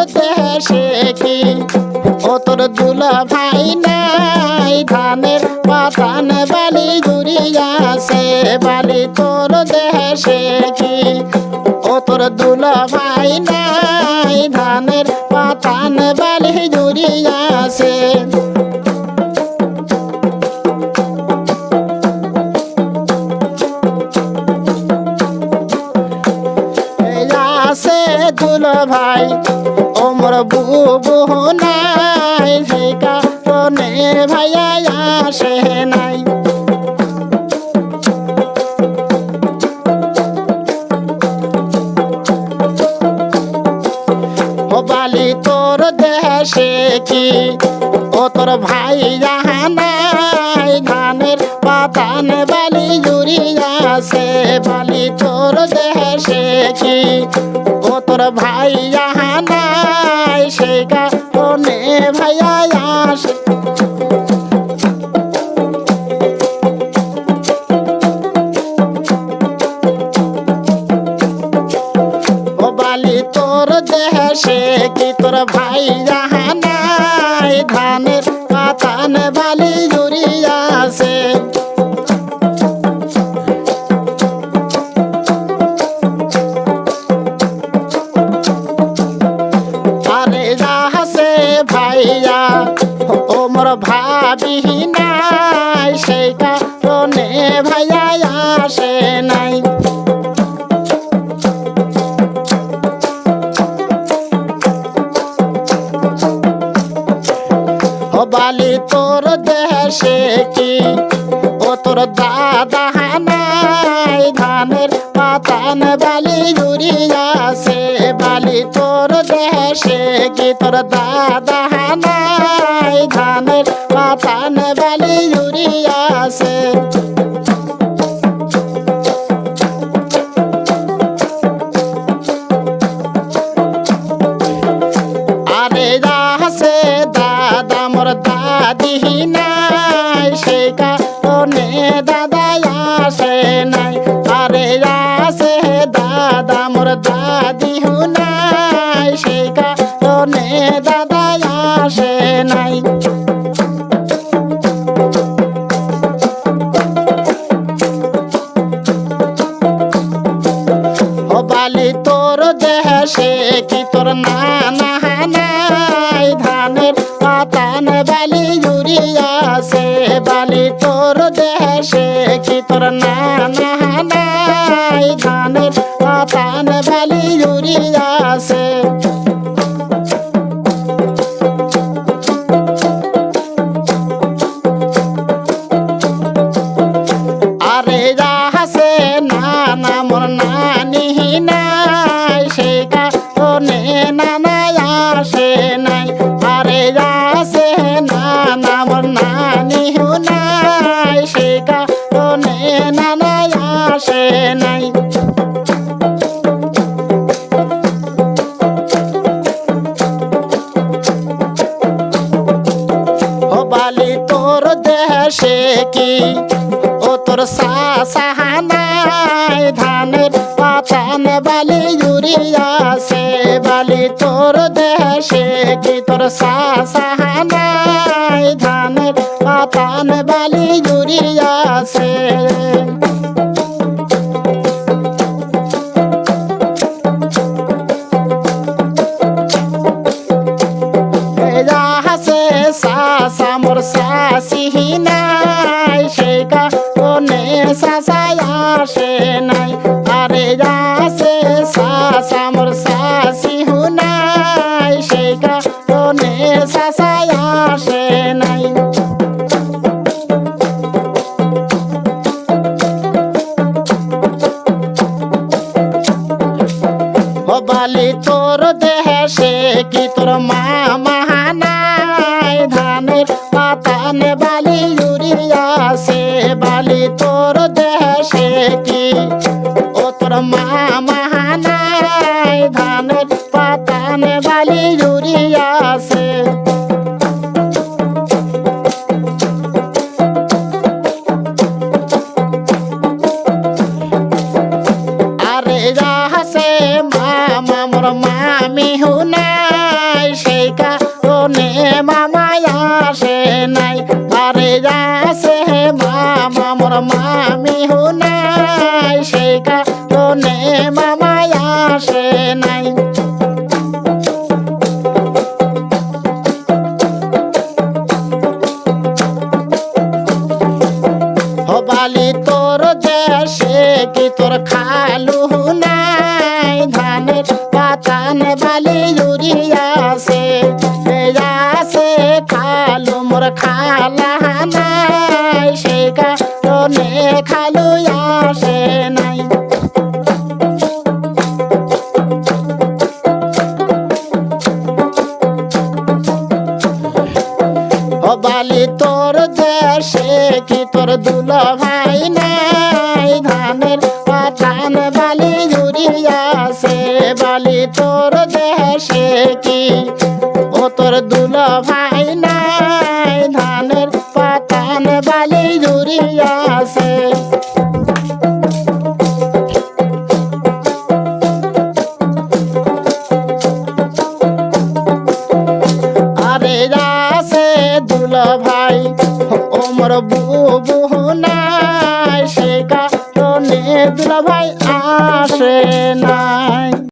দেশে কি ও তোর দুলা ভাই নাই ধানের পাতান বালি জুড়িয়াছে বালি তোর দেশে কি ও তোর দুলা ভাই নাই ধানের পাতান বালি জুড়িয়াছে দুলা ভাই ওমর বুবু নাই সেই কারণে ভাইয়া আসে নাই ও বালি তোর দেশে কি ও তোর ভাই নাই ধানের পাতান বালি জুড়িয়াছে বালি তোর দেশে কি ও তোর ভাই নাই সেই কারণে ভাইয়া আসে ও বালি তোর দেশে কি তোর ভাই নাই ধানের পাতান বালি জুড়িয়াছে ভাইয়া ওমর ভাবি নাই সেই কারণে ভাইয়া আসে নাই ও বালি তোর দেশে কি ও তোর দাদা নাই ধানের পাতান বালি জুড়িয়াছে বালি তোর দেশে কি তোর দাদা নাই ধানের পাতান বালি জুড়িয়াছে আরে যাচ্ছে দাদা মোর দাদি নাই সেই কারণে দাদা আসে নাই আরে যাচ্ছে দাদা মোর দাদি নাই সেই কারণে দাদা আসে নাই ও বালি তোর দেশে কি তোর নানা নাই ধানের পাতান বালি জুড়িয়াছে বালি তোর দেশে কি তোর নানা নাই ধানের পাতান বালি জুড়িয়াছে আরে যাচ্ছে নানা মোর নানি নাই সেই কারণে নানা আসে নাই আরে যাচ্ছে নানা মোর নানি নাই সেই কারণে নানা আসে নাই ও বালি তোর দেশে কি ও তোর সাসা নাই ধানের পাতান বালি জুড়িয়াছে বালি তোর দেশে কি তোর সাসা নাই ধানের পাতান বালি জুড়িয়াছে যাচ্ছে সাসা মোর সাসি নাই সেই কারণে সাসা আসে নাই আরে যাচ্ছে সাসা মোর সাসি নাই সেই কারণে সাসা আসে নাই ও বালি তোর দেশে কি তোর মামা নাই ধানের পাতান বালি জুড়িয়াছে বালি তোর দেশে কি ও তোর মামা নাই ধানের পাতান বালি জুড়িয়াছে আরে যাচ্ছে মামা মোর মামি নাই নাই, সেই কারণে মামায় আসে নাই। বালি তোর দেশে কি তোর খালু নাই, ধানের পাতান বালি জুড়িয়াছে আছে খালু মোর খালা নাই, সেই কারণে খালু আসে নাই। বালি তোর দেশে কি তোর দুলা ভাই নাই, ধানের পাতান বালি জুড়িয়াছে বালি তোর দেশে কি ও তোর দুলা ভাই নাই, ধানের পাতান বালি জুড়িয়াছে। আরে আছে দুলা ভাই ওমর বুবু নাই,